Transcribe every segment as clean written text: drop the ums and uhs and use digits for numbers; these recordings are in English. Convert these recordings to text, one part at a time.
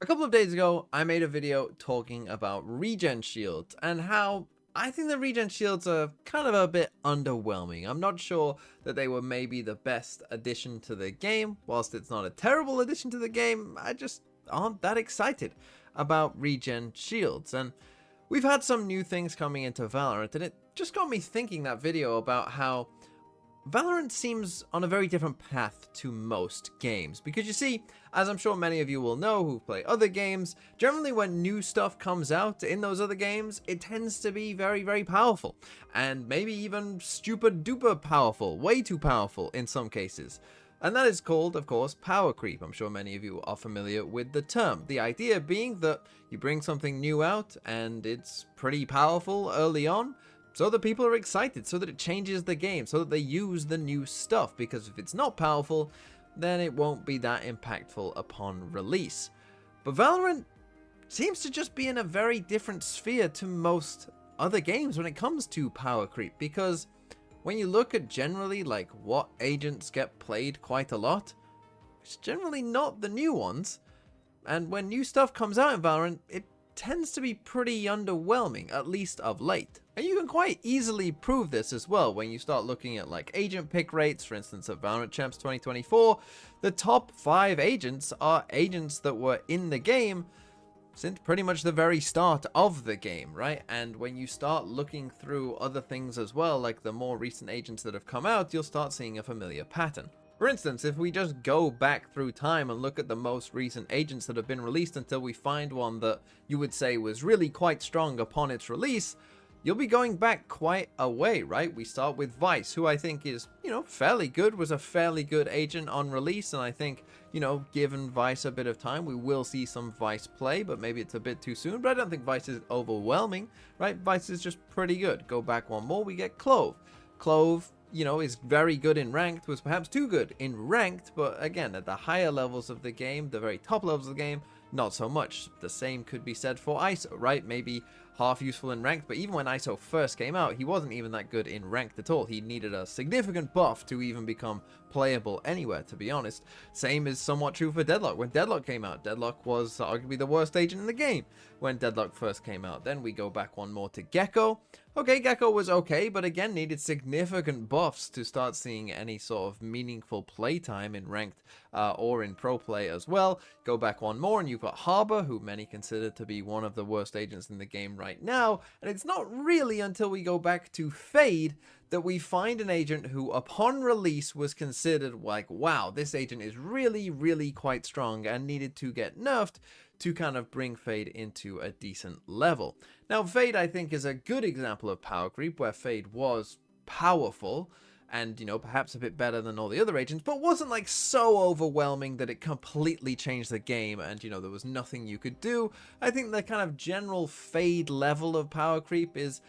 A couple of days ago, I made a video talking about regen shields and how I think the regen shields are kind of a bit underwhelming. I'm not sure that they were maybe the best addition to the game. Whilst it's not a terrible addition to the game, I just aren't that excited about regen shields. And we've had some new things coming into Valorant, and it just got me thinking that video about how Valorant seems on a very different path to most games, because you see, as I'm sure many of you will know who play other games, generally when new stuff comes out in those other games, it tends to be very, very powerful, and maybe even stupid duper powerful, way too powerful in some cases. And that is called, of course, power creep. I'm sure many of you are familiar with the term. The idea being that you bring something new out and it's pretty powerful early on, so that people are excited, so that it changes the game, so that they use the new stuff, because if it's not powerful, then it won't be that impactful upon release. But Valorant seems to just be in a very different sphere to most other games when it comes to power creep, because when you look at generally like what agents get played quite a lot, it's generally not the new ones, and when new stuff comes out in Valorant, it tends to be pretty underwhelming, at least of late. And you can quite easily prove this as well when you start looking at like agent pick rates. For instance, at Valorant Champs 2024, the top 5 agents are agents that were in the game since pretty much the very start of the game, right? And when you start looking through other things as well, like the more recent agents that have come out, you'll start seeing a familiar pattern. For instance, if we just go back through time and look at the most recent agents that have been released until we find one that you would say was really quite strong upon its release, you'll be going back quite a way, right? We start with Vice, who I think is, fairly good, was a fairly good agent on release, and I think, given Vice a bit of time, we will see some Vice play, but maybe it's a bit too soon, but I don't think Vice is overwhelming, right? Vice is just pretty good. Go back one more, we get Clove. Clove, is very good in ranked, was perhaps too good in ranked, but again, at the higher levels of the game, the very top levels of the game, not so much. The same could be said for ISO, right? Maybe half useful in ranked, but even when ISO first came out, he wasn't even that good in ranked at all. He needed a significant buff to even become playable anywhere, to be honest. Same is somewhat true for Deadlock. When Deadlock came out, Deadlock was arguably the worst agent in the game when Deadlock first came out. Then we go back one more to Gecko. Okay, Gecko was okay, but again needed significant buffs to start seeing any sort of meaningful playtime in ranked or in pro play as well. Go back one more and you've got Harbor, who many consider to be one of the worst agents in the game right now. And it's not really until we go back to Fade that we find an agent who upon release was considered like, wow, this agent is really, really quite strong and needed to get nerfed to kind of bring Fade into a decent level. Now, Fade, I think, is a good example of power creep, where Fade was powerful and, perhaps a bit better than all the other agents, but wasn't like so overwhelming that it completely changed the game and, there was nothing you could do. I think the kind of general Fade level of power creep is,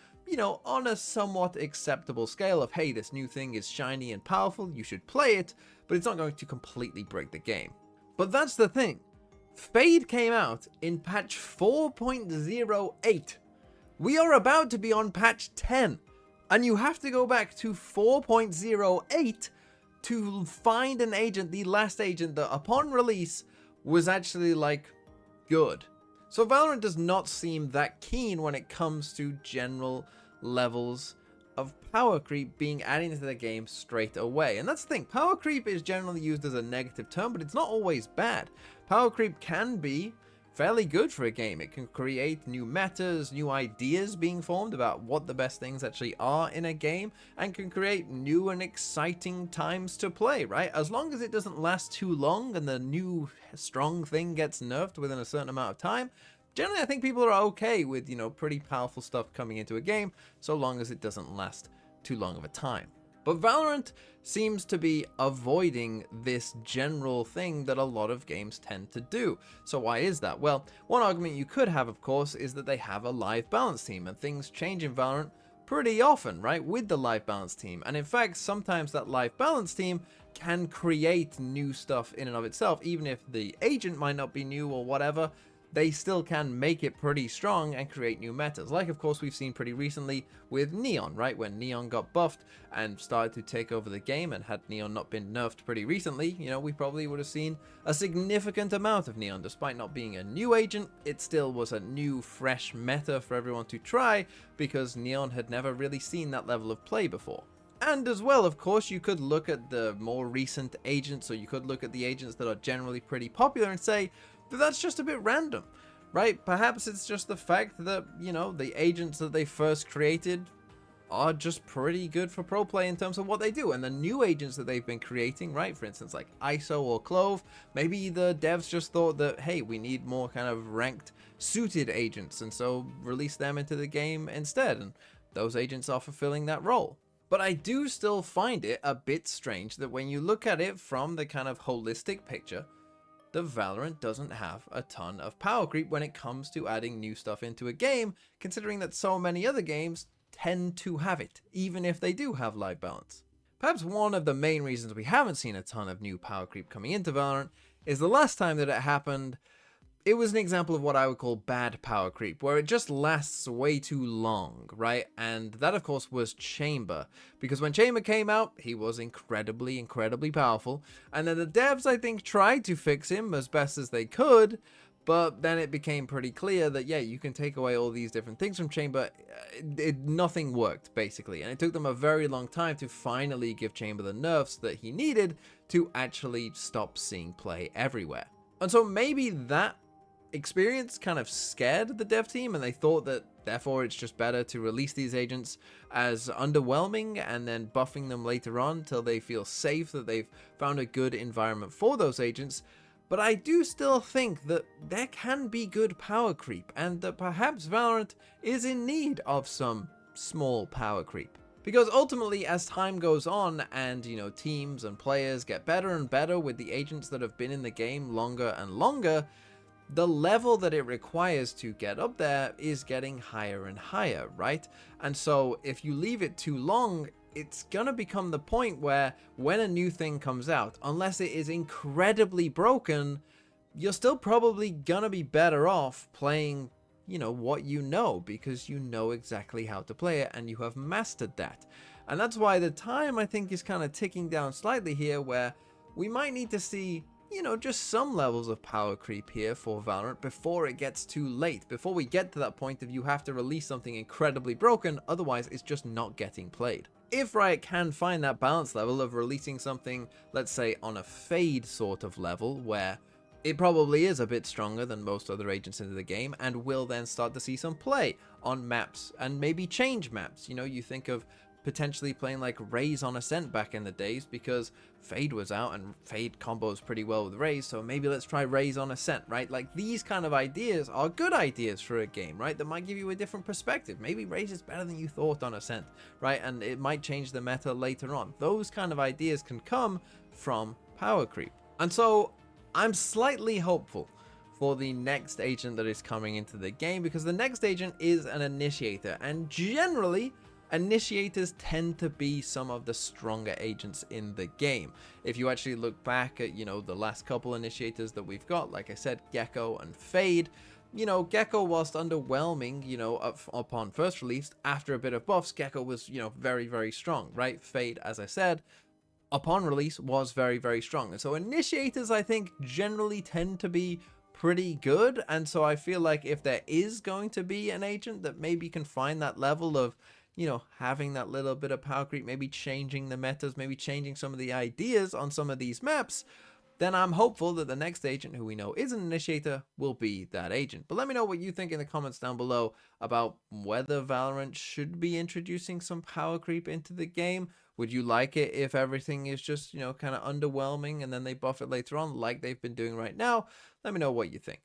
on a somewhat acceptable scale of, hey, this new thing is shiny and powerful, you should play it, but it's not going to completely break the game. But that's the thing. Fade came out in patch 4.08. We are about to be on patch 10. And you have to go back to 4.08 to find an agent, the last agent that upon release was actually like good. So Valorant does not seem that keen when it comes to general levels of power creep being added into the game straight away. And that's the thing, power creep is generally used as a negative term, but it's not always bad. Power creep can be fairly good for a game. It can create new metas, new ideas being formed about what the best things actually are in a game, and can create new and exciting times to play, right? As long as it doesn't last too long and the new strong thing gets nerfed within a certain amount of time, generally I think people are okay with, pretty powerful stuff coming into a game, so long as it doesn't last too long of a time. But Valorant seems to be avoiding this general thing that a lot of games tend to do. So why is that? Well, one argument you could have, of course, is that they have a live balance team, and things change in Valorant pretty often, right, with the live balance team. And in fact, sometimes that live balance team can create new stuff in and of itself, even if the agent might not be new or whatever. they still can make it pretty strong and create new metas. Like, of course, we've seen pretty recently with Neon, right? When Neon got buffed and started to take over the game, and had Neon not been nerfed pretty recently, you know, we probably would have seen a significant amount of Neon. Despite not being a new agent, it still was a new, fresh meta for everyone to try, because Neon had never really seen that level of play before. And as well, of course, you could look at the more recent agents, or you could look at the agents that are generally pretty popular and say that that's just a bit random, right? Perhaps it's just the fact that, you know, the agents that they first created are just pretty good for pro play in terms of what they do. And the new agents that they've been creating, right, for instance, like ISO or Clove, maybe the devs just thought that, hey, we need more kind of ranked suited agents, and so release them into the game instead. And those agents are fulfilling that role. But I do still find it a bit strange that when you look at it from the kind of holistic picture, the Valorant doesn't have a ton of power creep when it comes to adding new stuff into a game, considering that so many other games tend to have it, even if they do have live balance. Perhaps one of the main reasons we haven't seen a ton of new power creep coming into Valorant is the last time that it happened, it was an example of what I would call bad power creep, where it just lasts way too long, right? And that, of course, was Chamber, because when Chamber came out, he was incredibly, incredibly powerful, and then the devs, I think, tried to fix him as best as they could, but then it became pretty clear that, yeah, you can take away all these different things from Chamber, nothing worked, basically, and it took them a very long time to finally give Chamber the nerfs that he needed to actually stop seeing play everywhere. And so maybe that experience kind of scared the dev team, and they thought that therefore it's just better to release these agents as underwhelming and then buffing them later on till they feel safe that they've found a good environment for those agents. But I do still think that there can be good power creep, and that perhaps Valorant is in need of some small power creep. Because ultimately, as time goes on and, you know, teams and players get better and better with the agents that have been in the game longer and longer, the level that it requires to get up there is getting higher and higher, right? And so if you leave it too long, it's gonna become the point where when a new thing comes out, unless it is incredibly broken, you're still probably gonna be better off playing, you know, what you know, because you know exactly how to play it and you have mastered that. And that's why the time, I think, is kind of ticking down slightly here, where we might need to see, you know, just some levels of power creep here for Valorant before it gets too late, before we get to that point of you have to release something incredibly broken, otherwise it's just not getting played. If Riot can find that balance level of releasing something, let's say on a Fade sort of level, where it probably is a bit stronger than most other agents into the game, and will then start to see some play on maps, and maybe change maps. You know, you think of potentially playing like Raze on Ascent back in the days, because Fade was out and Fade combos pretty well with Raze, so maybe let's try Raze on Ascent, right? Like, these kind of ideas are good ideas for a game, right? That might give you a different perspective. Maybe Raze is better than you thought on Ascent, right? And it might change the meta later on. Those kind of ideas can come from power creep. And so I'm slightly hopeful for the next agent that is coming into the game, because the next agent is an initiator, and generally initiators tend to be some of the stronger agents in the game. If you actually look back at, you know, the last couple initiators that we've got, like I said, Gecko and Fade, you know, Gecko, whilst underwhelming, you know, upon first release, after a bit of buffs, Gecko was, you know, very, very strong, right? Fade, as I said, upon release was very, very strong. And so initiators, I think, generally tend to be pretty good. And so I feel like if there is going to be an agent that maybe can find that level of, you know, having that little bit of power creep, maybe changing the metas, maybe changing some of the ideas on some of these maps, then I'm hopeful that the next agent who we know is an initiator will be that agent. But let me know what you think in the comments down below about whether Valorant should be introducing some power creep into the game. Would you like it if everything is just, you know, kind of underwhelming and then they buff it later on like they've been doing right now? Let me know what you think.